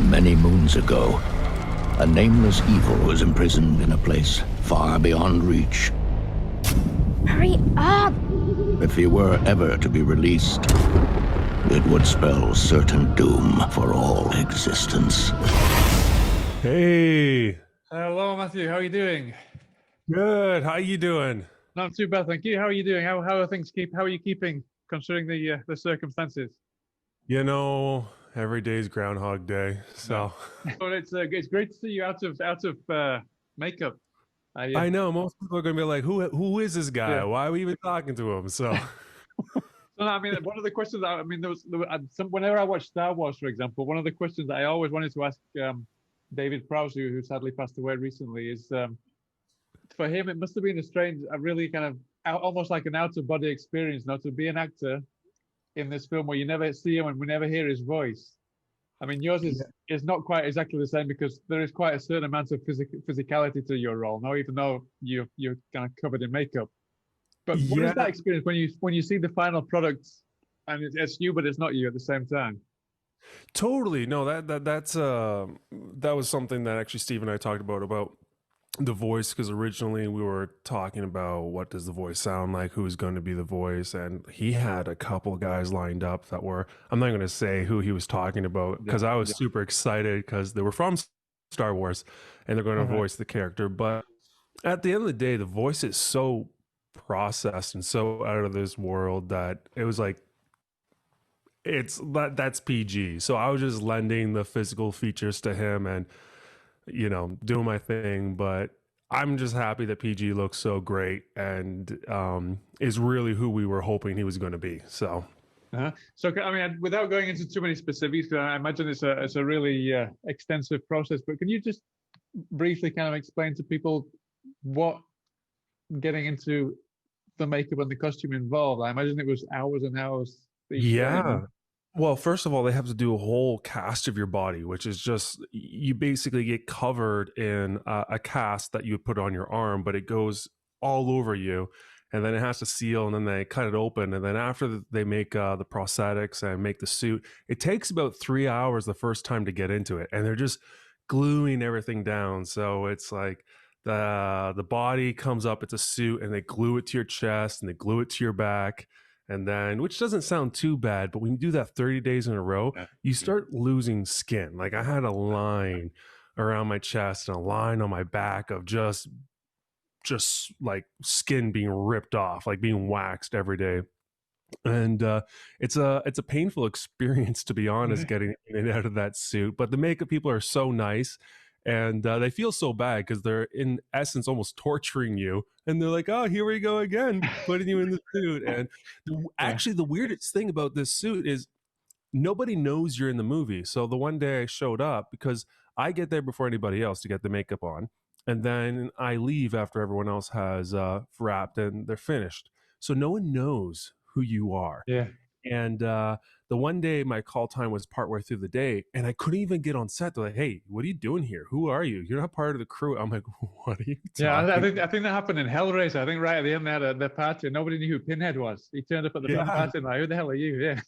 Many moons ago, a nameless evil was imprisoned in a place far beyond reach. Hurry up! If he were ever to be released, it would spell certain doom for all existence. Hey. Hello, Matthew. How are you doing? Good. How you doing? Not too bad, thank you. How are you doing? How are things How are you keeping, considering the circumstances? You know, every day's Groundhog Day. So. Well, it's great to see you out of makeup. I know most people are gonna be like, who is this guy? Yeah. Why are we even talking to him? So. So I mean, one of the questions whenever I watch Star Wars, for example, one of the questions that I always wanted to ask David Prowse, who sadly passed away recently, is for him it must have been a really kind of almost like an out of body experience, to be an actor in this film where you never see him and we never hear his voice. I mean, yours is not quite exactly the same because there is quite a certain amount of physicality to your role, even though you're kind of covered in makeup. But what is that experience when you see the final product and it's you, but it's not you at the same time? Totally. No, that was something that actually Steve and I talked about the voice, because originally we were talking about what does the voice sound like, who's going to be the voice, and he had a couple guys lined up that were, I'm not going to say who he was talking about because I was super excited because they were from Star Wars and they're going to voice the character. But at the end of the day, the voice is so processed and so out of this world that it was like, that's PG. So I was just lending the physical features to him and doing my thing, but I'm just happy that PG looks so great and is really who we were hoping he was going to be. So so I mean, without going into too many specifics, I imagine it's a really extensive process, but can you just briefly kind of explain to people what getting into the makeup and the costume involved? I imagine it was hours and hours. Well, first of all, they have to do a whole cast of your body, which is just, you basically get covered in a cast that you would put on your arm, but it goes all over you, and then it has to seal, and then they cut it open, and then after they make the prosthetics and make the suit, it takes about 3 hours the first time to get into it, and they're just gluing everything down. So it's like the body comes up, it's a suit, and they glue it to your chest, and they glue it to your back. And then, which doesn't sound too bad, but when you do that 30 days in a row, you start losing skin. Like I had a line around my chest and a line on my back of just like skin being ripped off, like being waxed every day. And it's a painful experience, to be honest, getting in and out of that suit. But the makeup people are so nice. And they feel so bad because they're in essence almost torturing you. And they're like, oh, here we go again, putting you in the suit. And actually, the weirdest thing about this suit is nobody knows you're in the movie. So the one day I showed up, because I get there before anybody else to get the makeup on. And then I leave after everyone else has wrapped and they're finished. So no one knows who you are. Yeah. And the one day my call time was partway through the day and I couldn't even get on set. They're like, hey, what are you doing here? Who are you? You're not part of the crew. I'm like, what are you talking I think that happened in Hellraiser. I think right at the end they had the party and nobody knew who Pinhead was. He turned up at the party and like, who the hell are you? Yeah.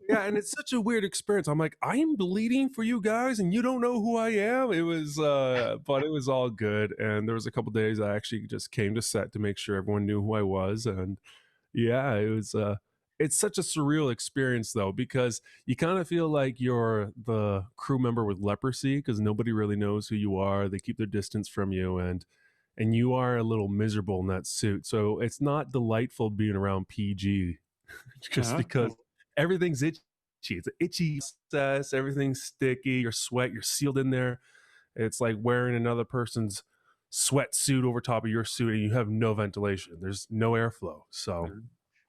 Yeah, and it's such a weird experience. I'm like, I am bleeding for you guys and you don't know who I am. It was but it was all good. And there was a couple days I actually just came to set to make sure everyone knew who I was. And yeah, it was it's such a surreal experience though, because you kind of feel like you're the crew member with leprosy because nobody really knows who you are. They keep their distance from you, and you are a little miserable in that suit. So it's not delightful being around PG just because everything's itchy. It's an itchy process. Everything's sticky. Your sweat, you're sealed in there. It's like wearing another person's sweatsuit over top of your suit and you have no ventilation. There's no airflow. So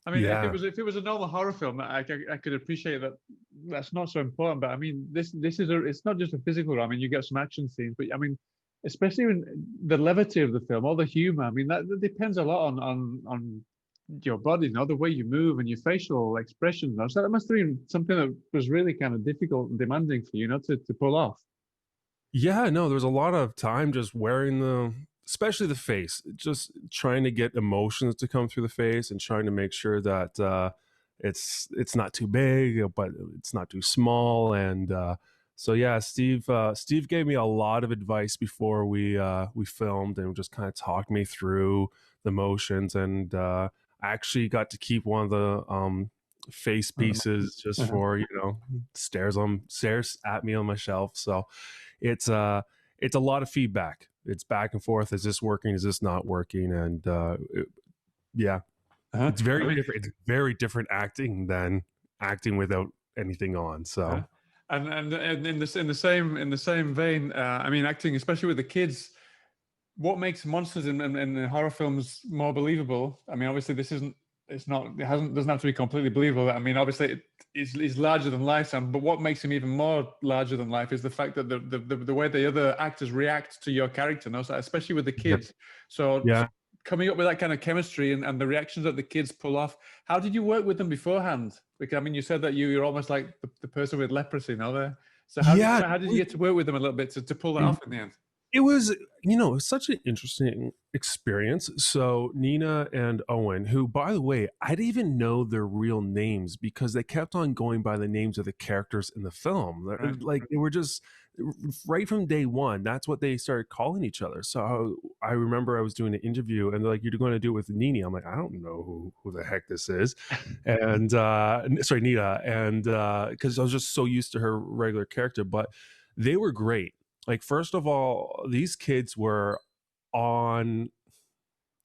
I mean, if it was a normal horror film, I could appreciate that. That's not so important. But I mean, this is it's not just a physical. I mean, you get some action scenes, but I mean, especially in the levity of the film, all the humor. I mean, that depends a lot on your body, the way you move and your facial expressions. So that must have been something that was really kind of difficult and demanding for you, to pull off. Yeah, no, there's a lot of time just wearing especially the face, just trying to get emotions to come through the face and trying to make sure that it's not too big, but it's not too small. And So yeah, Steve gave me a lot of advice before we filmed, and just kind of talked me through the motions, and I actually got to keep one of the face pieces just for, you know, stares at me on my shelf. So it's a lot of feedback. It's back and forth. Is this working? Is this not working? And yeah, it's very different. It's very different acting than acting without anything on. So and in the same vein, I mean, acting, especially with the kids, what makes monsters in horror films more believable? I mean, obviously this isn't, doesn't have to be completely believable. I mean, obviously it's larger than life, Sam, but what makes him even more larger than life is the fact that the way the other actors react to your character, no? So especially with the kids. So yeah. Coming up with that kind of chemistry and the reactions that the kids pull off, how did you work with them beforehand? Because I mean, you said that you're almost like the person with leprosy, no? There. So how did you get to work with them a little bit to pull that off in the end? It was, you know, such an interesting experience. So Nina and Owen, who, by the way, I didn't even know their real names because they kept on going by the names of the characters in the film. Right. Like they were just right from day one. That's what they started calling each other. So I remember I was doing an interview, and they're like, "You're going to do it with Nini." I'm like, "I don't know who the heck this is," and sorry, Nita, and because I was just so used to her regular character, but they were great. Like, first of all, these kids were on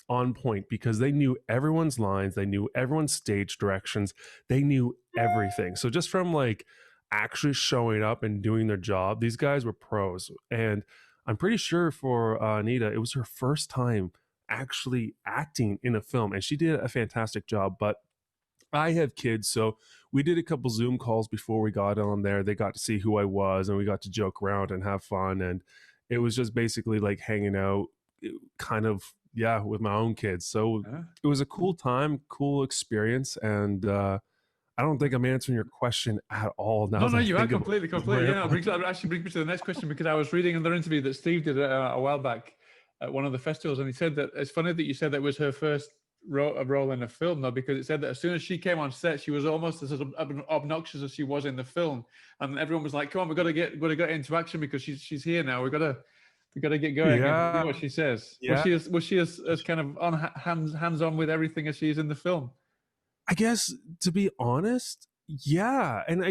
point because they knew everyone's lines, they knew everyone's stage directions, they knew everything. So just from like actually showing up and doing their job, these guys were pros. And I'm pretty sure for Anita, it was her first time actually acting in a film, and she did a fantastic job. But I have kids, so we did a couple Zoom calls before we got on there. They got to see who I was, and we got to joke around and have fun. And it was just basically like hanging out, kind of, yeah, with my own kids. So it was a cool time, cool experience. And I don't think I'm answering your question at all now. No, you are completely. Yeah, that actually brings me to the next question, because I was reading another interview that Steve did a while back at one of the festivals, and he said that it's funny that you said that was her first role in a film, though, because it said that as soon as she came on set, she was almost as obnoxious as she was in the film, and everyone was like, "Come on, we got to get into action because she's here now. We got to get going." Yeah. And what she says. Yeah. Was she as kind of on hands on with everything as she is in the film? I guess, to be honest, yeah. And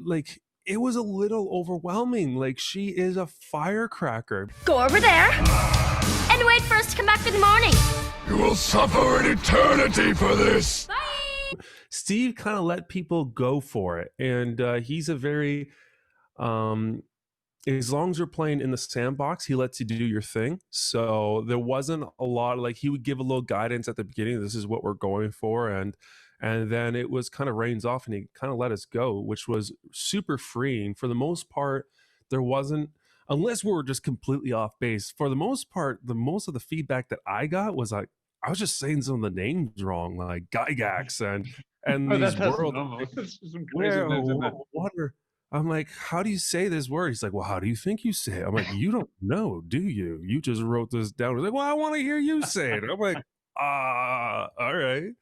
like, it was a little overwhelming. Like, she is a firecracker. Go over there and wait for us to come back in the morning. You will suffer an eternity for this. Bye. Steve kind of let people go for it, and he's a very as long as you're playing in the sandbox, he lets you do your thing. So there wasn't a lot of, like, he would give a little guidance at the beginning, this is what we're going for, and then it was kind of reins off, and he kind of let us go, which was super freeing. For the most part, there wasn't, unless we were just completely off base, for the most part, most of the feedback that I got was like, I was just saying some of the names wrong, like Gygax and these world. I'm like, how do you say this word? He's like, well, how do you think you say it? I'm like, you don't know, do you? You just wrote this down. He's like, well, I want to hear you say it. I'm like, all right.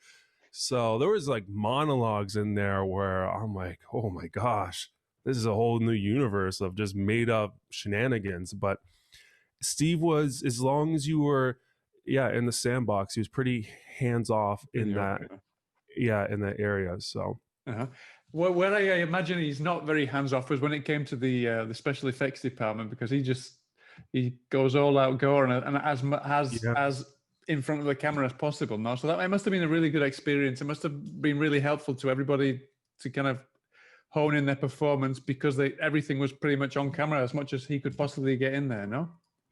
So there was like monologues in there where I'm like, oh my gosh, this is a whole new universe of just made up shenanigans. But Steve was, as long as you were, in the sandbox, he was pretty hands off in that, in that area. So. Well, where I imagine he's not very hands off was when it came to the special effects department, because he goes all out gore and as in front of the camera as possible. No, so that must have been a really good experience. It must have been really helpful to everybody to kind of hone in their performance, because everything was pretty much on camera as much as he could possibly get in there. No.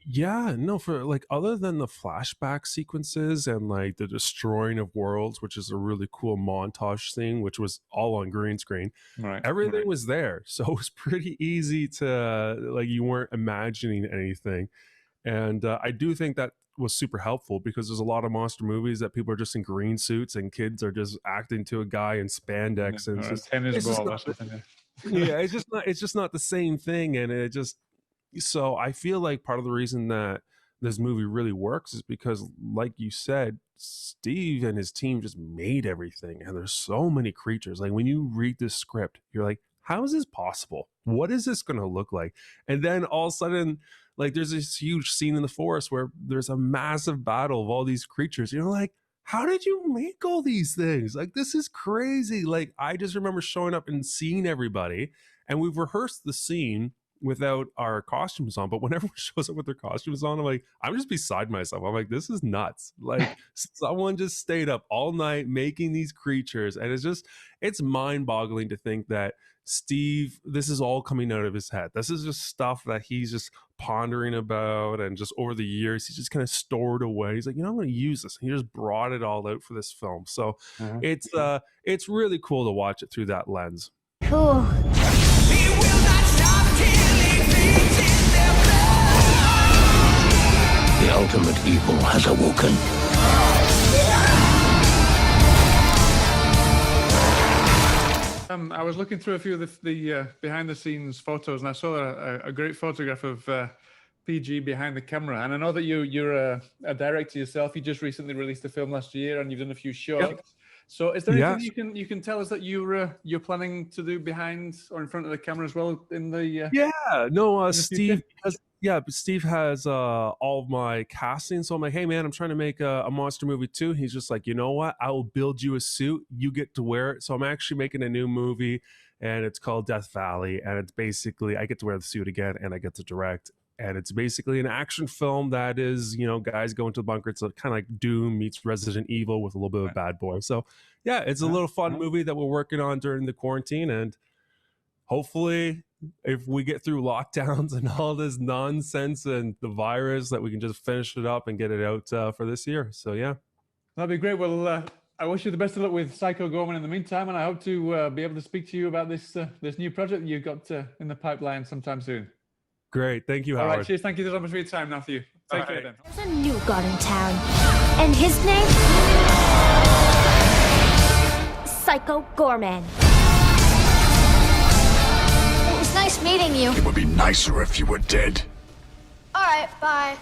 Yeah, no, for like, other than the flashback sequences and like the destroying of worlds, which is a really cool montage thing, which was all on green screen, right? Everything was there. So it was pretty easy to, like, you weren't imagining anything. And I do think that was super helpful, because there's a lot of monster movies that people are just in green suits and kids are just acting to a guy in spandex. And it's just not the same thing. And so I feel like part of the reason that this movie really works is because, like you said, Steve and his team just made everything, and there's so many creatures. Like, when you read this script, you're like, how is this possible? What is this going to look like? And then all of a sudden, like, there's this huge scene in the forest where there's a massive battle of all these creatures. You're like, how did you make all these things? Like, this is crazy. Like, I just remember showing up and seeing everybody, and we've rehearsed the scene without our costumes on, but when everyone shows up with their costumes on, I'm like, I'm just beside myself. I'm like, this is nuts. Like, someone just stayed up all night making these creatures, and it's mind-boggling to think that Steve, this is all coming out of his head. This is just stuff that he's just pondering about, and just over the years he's just kind of stored away. He's like, I'm going to use this. He just brought it all out for this film. So it's really cool to watch it through that lens. Cool. The ultimate evil has awoken. I was looking through a few of the behind-the-scenes photos, and I saw a great photograph of PG behind the camera. And I know that you're a director yourself. You just recently released a film last year, and you've done a few shorts. Yep. So, is there anything you can tell us that you're planning to do behind or in front of the camera as well in the? Steve. Steve has all of my casting. So I'm like, hey man, I'm trying to make a monster movie too. He's just like, you know what? I will build you a suit. You get to wear it. So I'm actually making a new movie, and it's called Death Valley. And it's basically, I get to wear the suit again, and I get to direct. And it's basically an action film that is, guys go into the bunker. It's kind of like Doom meets Resident Evil with a little bit of a bad boy. So yeah, it's a little fun movie that we're working on during the quarantine. And hopefully, if we get through lockdowns and all this nonsense and the virus, that we can just finish it up and get it out for this year. So yeah. That'd be great. Well, I wish you the best of luck with Psycho Goreman in the meantime. And I hope to be able to speak to you about this new project that you've got in the pipeline sometime soon. Great. Thank you, Howard. All right, cheers. Thank you so much for your time, Matthew. Take care then. There's a new god in town, and his name? Psycho Goreman. It was nice meeting you. It would be nicer if you were dead. All right, bye.